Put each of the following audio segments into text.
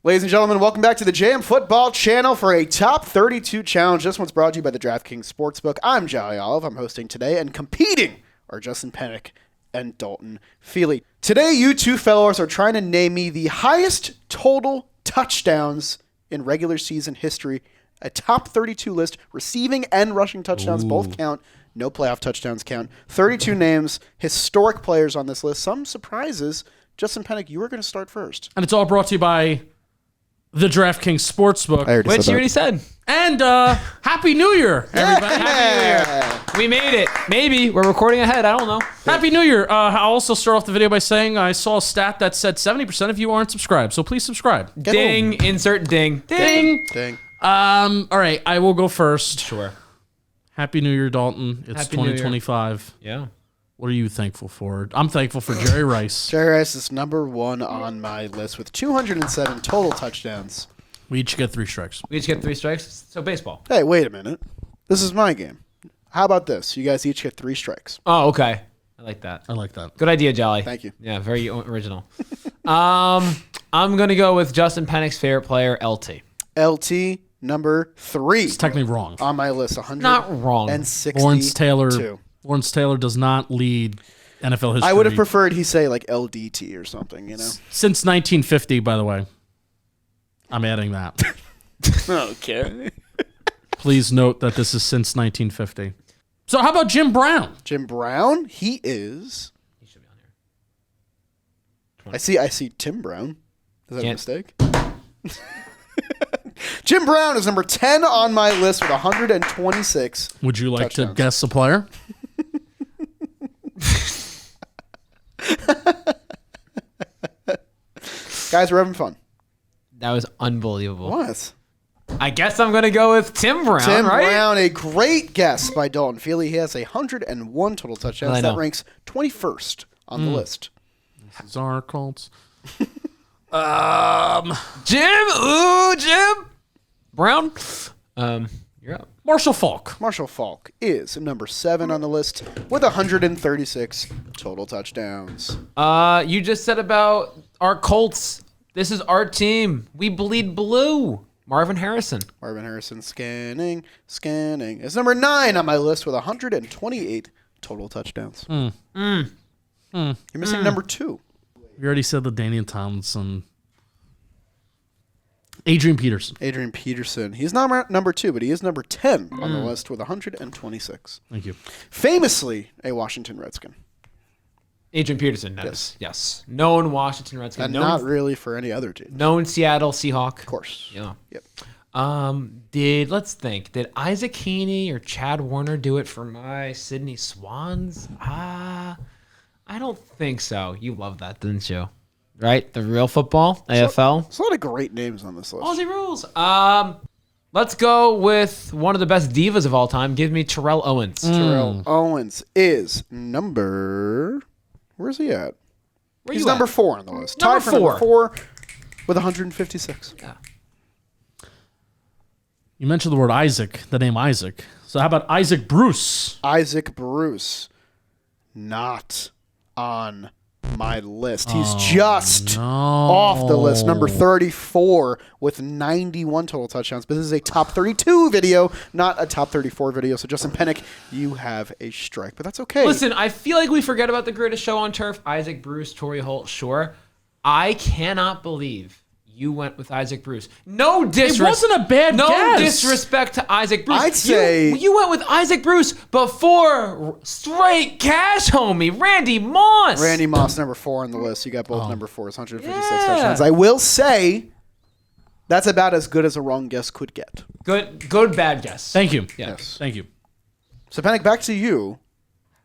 Ladies and gentlemen, welcome back to the JM Football channel for a Top 32 challenge. This one's brought to you by the DraftKings Sportsbook. I'm Jolly Olive. I'm hosting today, and competing are Justin Penik and Dalton Feely. Today, you two fellows are trying to name me the highest total touchdowns in regular season history. A top 32 list, receiving and rushing touchdowns both count. No playoff touchdowns count. 32 names, historic players on this list. Some surprises. Justin Penik, you were going to start first. And it's all brought to you by the DraftKings Sportsbook. Which you already said. And Happy New Year, everybody. Happy New Year. We made it. Maybe. We're recording ahead. I don't know. Happy New Year. I'll also start off the video by saying I saw a stat that said 70% of you aren't subscribed, so please subscribe. Ding. Insert ding. Ding. Dang. All right, I will go first. Sure. Happy New Year, Dalton. It's Happy New Year. 2025. Yeah. What are you thankful for? I'm thankful for Jerry Rice. Jerry Rice is number one on my list with 207 total touchdowns. We each get 3 strikes. We each get 3 strikes. So baseball. Hey, wait a minute. This is my game. How about this? You guys each get 3 strikes. Oh, okay. I like that. I like that. Good idea, Jolly. Thank you. Yeah, very original. I'm going to go with Justin Penik's favorite player, LT. LT, number 3 It's technically wrong. on my list. 100 Not wrong. and 62. Lawrence Taylor does not lead NFL history. I would have preferred he say like LDT or something, you know? Since 1950, by the way. I'm adding that. Okay. Please note that this is since 1950. So how about Jim Brown? Jim Brown, he is. He should be on here. I see Tim Brown. Is that a Can't- mistake? Jim Brown is number 10 on my list with 126. Would you like to touchdowns. guess the player? Guys, we're having fun. That was unbelievable. What? I guess I'm going to go with Tim Brown, Tim right? Brown, a great guess by Dalton Feely. He has 101 total touchdowns. I That know. ranks 21st on the list. This is our Colts. Jim. Ooh, Jim. Brown. You're up. Marshall Falk. Marshall Falk is number 7 on the list with 136 total touchdowns. You just said about our Colts. This is our team. We bleed blue. Marvin Harrison. Marvin Harrison scanning. Is number 9 on my list with 128 total touchdowns. You're missing number 2. We already said the Daniel Tomlinson. Adrian Peterson. Adrian Peterson. He's not number 2, but he is number 10 on the list with 126. Thank you. Famously a Washington Redskin. Adrian Peterson. Yes. Known Washington Redskins. And not really for any other team. Known Seattle Seahawk. Of course. Yeah. Yep. Let's think. Did Isaac Heaney or Chad Warner do it for my Sydney Swans? I don't think so. You love that, didn't you? Right? The real football, AFL. There's a lot of great names on this list. Aussie rules. Let's go with one of the best divas of all time. Give me Terrell Owens. Terrell Owens is number... Where is he at? Where He's you at? number 4 on the list. Number Tied for number 4. 4 with 156. Yeah. You mentioned the word Isaac, the name Isaac. So how about Isaac Bruce? Isaac Bruce, not on my list. He's just off the list. Number 34 with 91 total touchdowns. But this is a top 32 video, not a top 34 video. So Justin Penik, you have a strike. But that's okay. Listen, I feel like we forget about the greatest show on turf. Isaac Bruce, Torrey Holt, sure. I cannot believe you went with Isaac Bruce. No disrespect. It wasn't a bad no guess. disrespect to Isaac Bruce. I'd say- you went with Isaac Bruce before straight cash, homie. Randy Moss. Randy Moss, number 4 on the list. You got both number 4s, 156 Yeah. touchdowns. I will say that's about as good as a wrong guess could get. Good bad guess. Thank you. Yeah. Yes. Thank you. So Penik, back to you.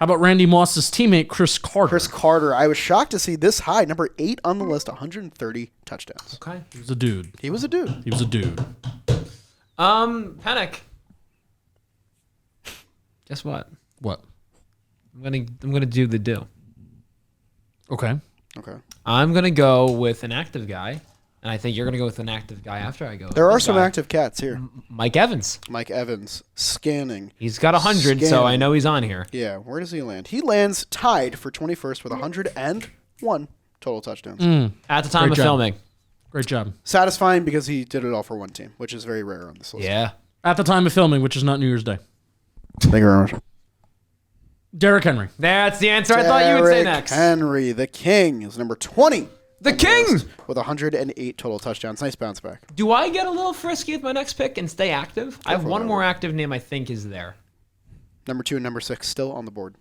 How about Randy Moss's teammate, Chris Carter? Chris Carter. I was shocked to see this high, number 8 on the list, 130 touchdowns. Okay. He was a dude. He was a dude. He was a dude. Penik. Guess what? What? I'm gonna do the do. Okay. Okay. I'm gonna go with an active guy, and I think you're gonna go with an active guy after I go. There with are this some guy. active cats here. Mike Evans. Mike Evans, scanning. He's got 100, so Scanning. I know he's on here. Yeah, where does he land? He lands tied for 21st with 101 total touchdowns. At the time Great of job. filming. Great job. Satisfying because he did it all for one team, which is very rare on this list. Yeah. At the time of filming, which is not New Year's Day. Thank you very much. Derrick Henry. That's the answer I thought you would say Derrick next. Henry, the king, is number 20. The king! With 108 total touchdowns. Nice bounce back. Do I get a little frisky with my next pick and stay active? I have one more active name I think is there. Number 2 and number 6 still on the board.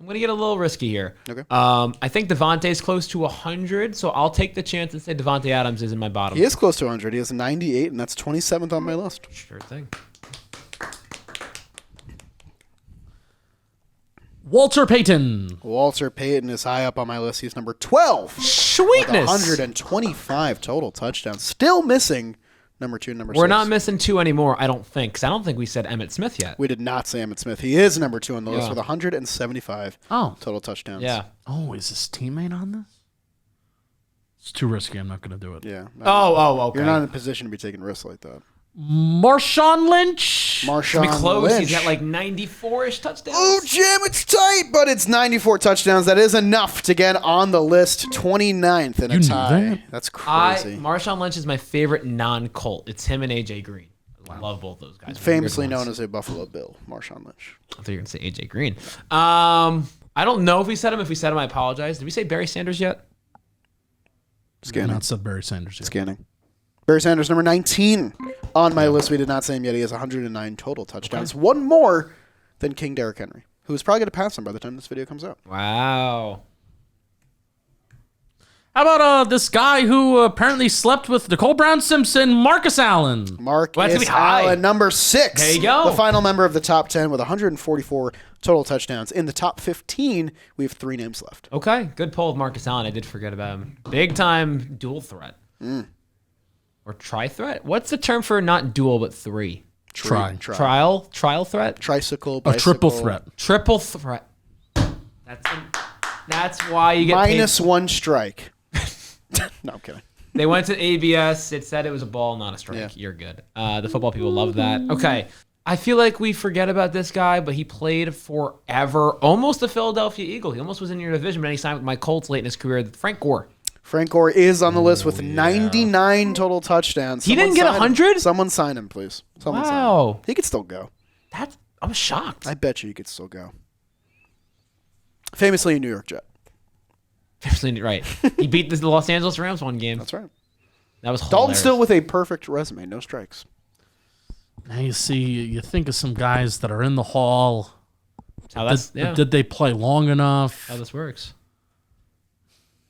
I'm going to get a little risky here. Okay. I think Devontae's close to 100, so I'll take the chance and say Devontae Adams is in my bottom. He is close to 100. He has 98, and that's 27th on my list. Sure thing. Walter Payton. Walter Payton is high up on my list. He's number 12. With Sweetness. 125 total touchdowns. Still missing number 2 and number 6. We're not missing 2 anymore, I don't think, because I don't think we said Emmitt Smith yet. We did not say Emmitt Smith. He is number 2 on the list Yeah. with 175 total touchdowns. Yeah. Oh, is his teammate on this? It's too risky. I'm not going to do it. Yeah. Okay. You're not in a position to be taking risks like that. Marshawn Lynch. Marshawn Be close. Lynch. He's got like 94-ish touchdowns. Oh, Jim, it's tight, but it's 94 touchdowns. That is enough to get on the list. 29th in a You knew tie. that? That's crazy. Marshawn Lynch is my favorite non-Colt. It's him and AJ Green. I love both those guys. Famously known as a Buffalo Bill, Marshawn Lynch. I thought you were going to say AJ Green. I don't know if we said him. If we said him, I apologize. Did we say Barry Sanders yet? Scanning. Not said Barry Sanders yet. Scanning. Barry Sanders, number 19 on my list. We did not say him yet. He has 109 total touchdowns. Okay. One more than King Derrick Henry, who is probably going to pass him by the time this video comes out. Wow. How about this guy who apparently slept with Nicole Brown Simpson, Marcus Allen? Marcus Well, that's gonna be high. Allen, number 6. There you go. The final member of the top 10 with 144 total touchdowns. In the top 15, we have 3 names left. Okay. Good pull with Marcus Allen. I did forget about him. Big time dual threat. Or tri-threat? What's the term for not dual but 3? Trial threat? Tricycle, A bicycle. triple threat. Triple threat. That's why you get Minus paid. 1 strike. No, I'm kidding. They went to ABS. It said it was a ball, not a strike. Yeah. You're good. The football people love that. Okay. I feel like we forget about this guy, but he played forever. Almost a Philadelphia Eagle. He almost was in your division, but then he signed with my Colts late in his career. Frank Gore. Frank Gore is on the list with 99 total touchdowns. He didn't get 100? Someone sign him, please. Someone sign him. Wow. He could still go. I'm shocked. I bet you he could still go. Famously a New York Jet. Right. He beat the Los Angeles Rams one game. That's right. That was hilarious. Dalton still with a perfect resume. No strikes. Now you see, you think of some guys that are in the hall. Did they play long enough? How this works.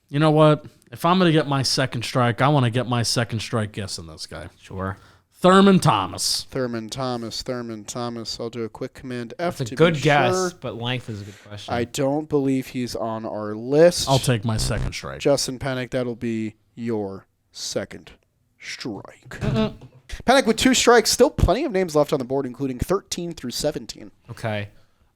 You know what? If I'm going to get my second strike, I want to get my second strike guessing this guy. Sure. Thurman Thomas. Thurman Thomas. I'll do a quick Command F. It's a to good be guess, sure. but length is a good question. I don't believe he's on our list. I'll take my second strike. Justin Penik, that'll be your second strike. Penik with 2 strikes. Still plenty of names left on the board, including 13 through 17. Okay.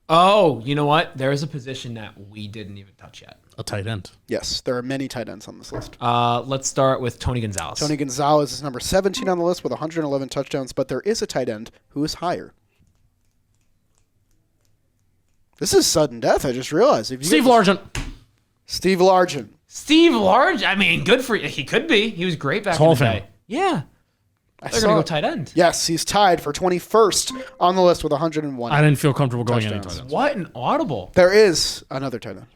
Oh, you know what? There is a position that we didn't even touch yet. A tight end. Yes, there are many tight ends on this list. Let's start with Tony Gonzalez. Tony Gonzalez is number 17 on the list with 111 touchdowns, but there is a tight end who is higher. This is sudden death, I just realized. Steve Largent. Steve Largent. Steve Large. I mean, good for you. He could be. He was great back in Hall the of Fame. day. Yeah. They're saw going to go it. tight end. Yes, he's tied for 21st on the list with 101. I didn't feel comfortable going any Touchdowns. tight ends. What an audible. There is another tight end.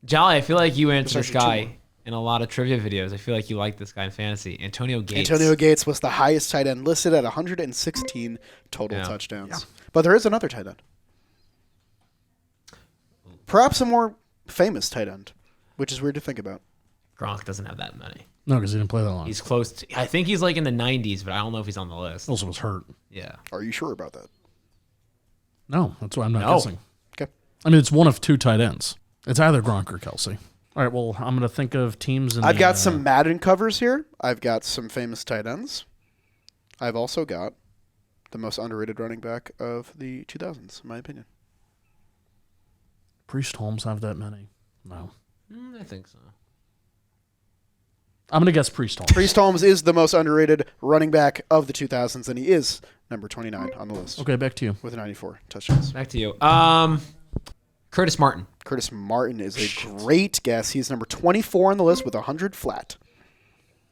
Jolly, I feel like you answered this There's actually guy in a lot of trivia videos. I feel like you like this guy in fantasy. Antonio Gates. Antonio Gates was the highest tight end listed at 116 total touchdowns. Yeah. But there is another tight end. Perhaps a more famous tight end, which is weird to think about. Gronk doesn't have that many. No, because he didn't play that long. He's close to, I think he's like in the 90s, but I don't know if he's on the list. Also was hurt. Yeah. Are you sure about that? No, that's why I'm not No. guessing. Okay. I mean, it's one of 2 tight ends. It's either Gronk or Kelsey. All right, well, I'm going to think of teams. I've got some Madden covers here. I've got some famous tight ends. I've also got the most underrated running back of the 2000s, in my opinion. Priest Holmes have that many? No. I think so. I'm going to guess Priest Holmes. Priest Holmes is the most underrated running back of the 2000s, and he is number 29 on the list Okay, back to you. with 94 touchdowns. Back to you. Curtis Martin. Curtis Martin is a great guess. He's number 24 on the list with 100 flat.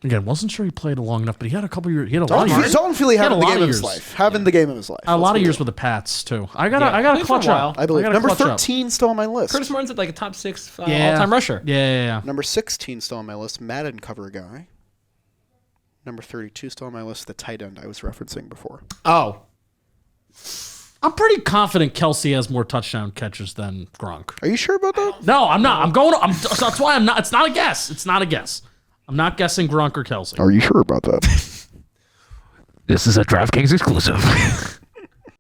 Again, wasn't sure he played long enough, but he had a couple years. He had a lot of years. Dalton Feely having a the lot game of of his years. life. Having the game of his life. A lot of years with the Pats too. I got to Played for clutch a while. up. I believe. gotta Number clutch up. 13 still on my list. Curtis Martin's at like a top 6 all-time rusher. Yeah. Number 16 still on my list. Madden cover guy. Number 32 still on my list. The tight end I was referencing before. Oh. I'm pretty confident Kelsey has more touchdown catches than Gronk. Are you sure about that? No, I'm not. That's why I'm not. It's not a guess. It's not a guess. I'm not guessing Gronk or Kelsey. Are you sure about that? This is a DraftKings exclusive.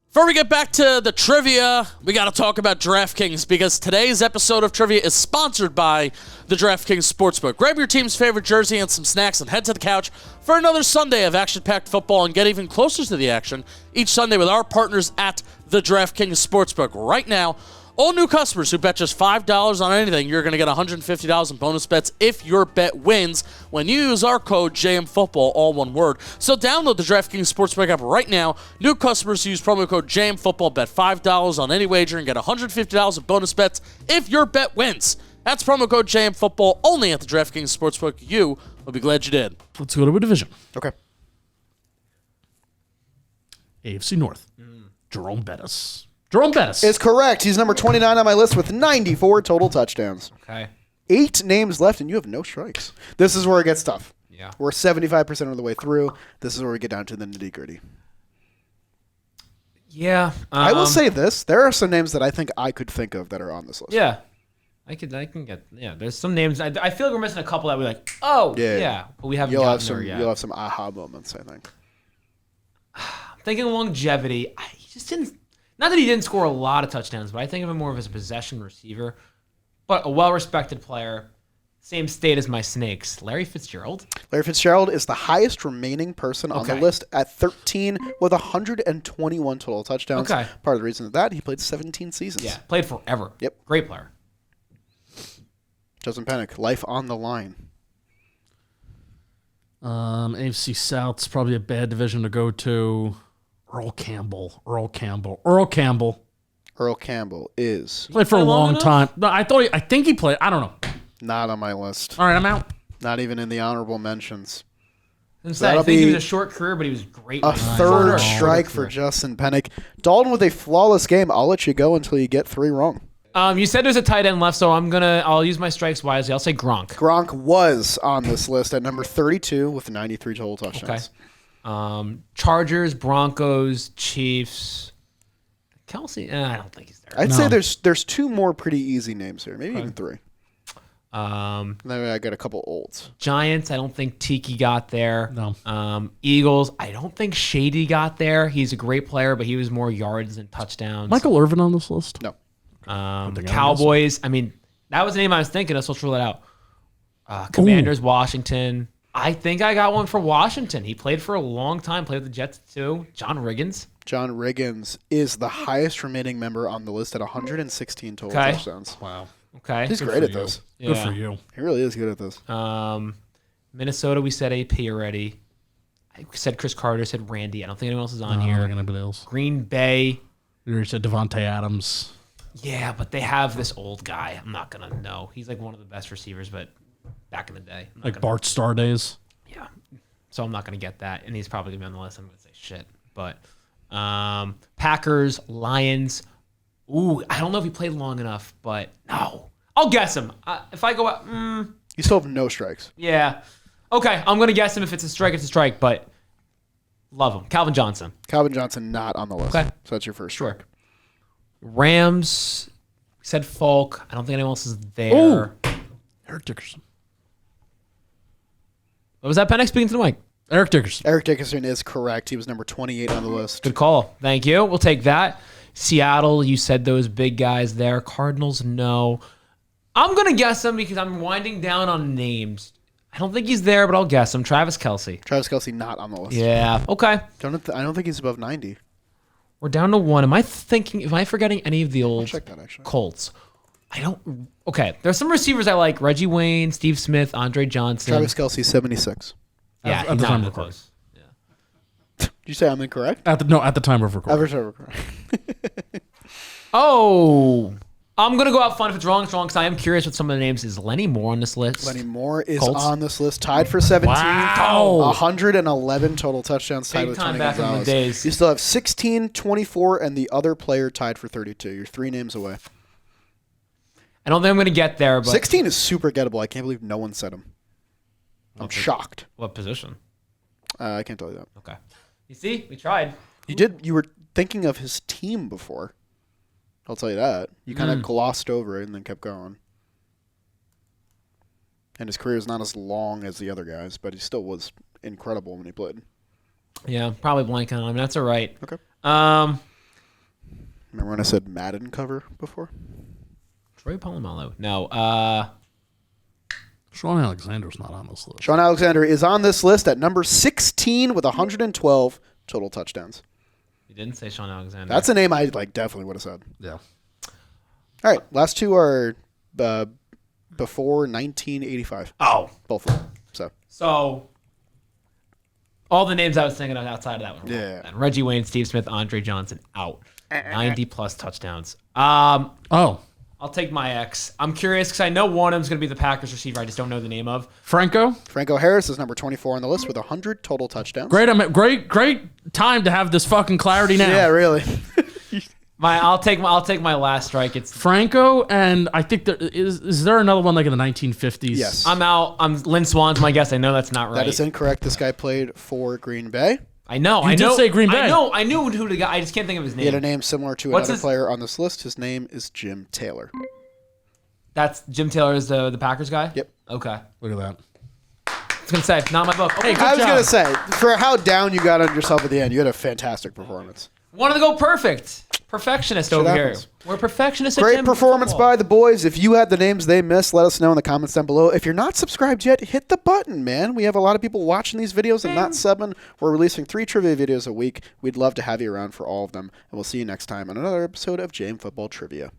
Before we get back to the trivia, we got to talk about DraftKings because today's episode of trivia is sponsored by the DraftKings Sportsbook. Grab your team's favorite jersey and some snacks and head to the couch for another Sunday of action-packed football and get even closer to the action each Sunday with our partners at the DraftKings Sportsbook. Right now, all new customers who bet just $5 on anything, you're going to get $150 in bonus bets if your bet wins when you use our code JMFootball, all one word. So download the DraftKings Sportsbook app right now. New customers use promo code JMFootball, bet $5 on any wager, and get $150 in bonus bets if your bet wins. That's promo code JMFootball only at the DraftKings Sportsbook. You will be glad you did. Let's go to a division. Okay. AFC North. Jerome Bettis. Jerome Bettis. Is correct. He's number 29 on my list with 94 total touchdowns. Okay. 8 names left, and you have no strikes. This is where it gets tough. Yeah. We're 75% of the way through. This is where we get down to the nitty-gritty. Yeah. I will say this. There are some names that I think I could think of that are on this list. Yeah. I can get, there's some names. I feel like we're missing a couple that we're like, oh, yeah. But we haven't gotten there yet. You'll have some aha moments, I think. I'm thinking longevity. He just didn't, not that he didn't score a lot of touchdowns, but I think of him more of as a possession receiver. But a well-respected player. Same state as my Snakes. Larry Fitzgerald. Larry Fitzgerald is the highest remaining person on the list at 13 with 121 total touchdowns. Okay. Part of the reason of that, he played 17 seasons. Yeah, played forever. Yep. Great player. Justin Penik, life on the line. AFC South's probably a bad division to go to. Earl Campbell is played for a long time. No, I think he played. I don't know. not on my list. All right, I'm out. Not even in the honorable mentions. I that'll think he be was a short career, but he was great. A third strike for Justin Penik. Dalton with a flawless game. I'll let you go until you get 3 wrong. You said there's a tight end left, so I'll use my strikes wisely. I'll say Gronk. Gronk was on this list at number 32 with 93 total touchdowns. Okay. Chargers, Broncos, Chiefs. Kelsey, I don't think he's there. I'd say there's 2 more pretty easy names here, maybe even 3. Then I got a couple olds. Giants, I don't think Tiki got there. No. Eagles, I don't think Shady got there. He's a great player, but he was more yards than touchdowns. Michael Irvin on this list? No. Cowboys, that was the name I was thinking of, so let's rule that out. Commanders, Washington. I think I got one for Washington. He played for a long time, played with the Jets too. John Riggins. John Riggins is the highest remaining member on the list at 116 total touchdowns. Wow. Okay. He's great at this. Yeah. Good for you. He really is good at this. Minnesota, we said AP already. I said Chris Carter, said Randy. I don't think anyone else is on here. Anybody else? Green Bay. You said Devontae Adams. Yeah, but they have this old guy. I'm not going to know. He's like one of the best receivers, but back in the day. Like Bart Starr days. Yeah. So I'm not going to get that. And he's probably going to be on the list. I'm going to say shit. But Packers, Lions. Ooh, I don't know if he played long enough, but no. I'll guess him. If I go out, You still have no strikes. yeah. Okay, I'm going to guess him. If it's a strike, it's a strike, but love him. Calvin Johnson. Calvin Johnson not on the list. Okay. So that's your first Sure. strike. Rams, we said Falk. I don't think anyone else is there. Ooh. Eric Dickerson. What was that, Penik? Speaking to the mic. Eric Dickerson. Eric Dickerson is correct. He was number 28 on the list. Good call. Thank you. We'll take that. Seattle, you said those big guys there. Cardinals, no. I'm going to guess him because I'm winding down on names. I don't think he's there, but I'll guess him. Travis Kelce. Travis Kelce not on the list. Yeah. Okay. I don't think he's above 90. We're down to 1. Am I forgetting any of the old Check that actually. Colts? I don't. Okay. There's some receivers I like. Reggie Wayne, Steve Smith, Andre Johnson. Travis Kelce 76. Yeah, At he's the not time even of recording. close. Yeah. Did you say I'm incorrect? At the time of recording. Average over correct. Oh, I'm going to go out fun. If it's wrong, it's wrong, because I am curious what some of the names. Is Lenny Moore on this list? Lenny Moore is Colts? on this list, tied for 17. Wow. 111 total touchdowns, tied Big with time Tony back in the Gonzalez. days. You still have 16, 24, and the other player tied for 32. You're 3 names away. I don't think I'm going to get there, but 16 is super gettable. I can't believe no one said him. I'm shocked. what position? I can't tell you that. Okay. You see, we tried. You were thinking of his team before. I'll tell you that. You kind of glossed over it and then kept going. And his career is not as long as the other guys, but he still was incredible when he played. Yeah, probably blanking on him. That's all right. Okay. Remember when I said Madden cover before? Troy Polamalu. No. Sean Alexander's not on this list. Sean Alexander is on this list at number 16 with 112 total touchdowns. You didn't say Sean Alexander. That's a name I definitely would have said. Yeah. All right, last two are before 1985. Oh. Both of them. So, all the names I was thinking of outside of that one. Yeah. And Reggie Wayne, Steve Smith, Andre Johnson, out. 90-plus touchdowns. Oh. I'll take my ex. I'm curious because I know one of them's going to be the Packers receiver. I just don't know the name of. Franco? Franco Harris is number 24 on the list with 100 total touchdowns. Great time to have this fucking clarity now. Yeah, really. I'll take my last strike. It's Franco, and I think there is there another one like in the 1950s? Yes. I'm out. Lynn Swan's my guess. I know that's not right. That is incorrect. This guy played for Green Bay. I know. You did say Green Bay. I knew who the guy. I just can't think of his He had a name. name similar to What's another his- player on this list. His name is Jim Taylor. That's Jim Taylor is the Packers guy? Yep. Okay. Look at that. I was going to say, not my book. Hey, Okay. good I was job. going to say, for how down you got on yourself at the end, you had a fantastic performance. Wanted to go perfect. Perfectionist over happens. here. We're perfectionists at Great Jim performance football. by the boys. If you had the names they missed, let us know in the comments down below. If you're not subscribed yet, hit the button, man. We have a lot of people watching these videos and not subbing. We're releasing 3 trivia videos a week. We'd love to have you around for all of them. And we'll see you next time on another episode of JM Football Trivia.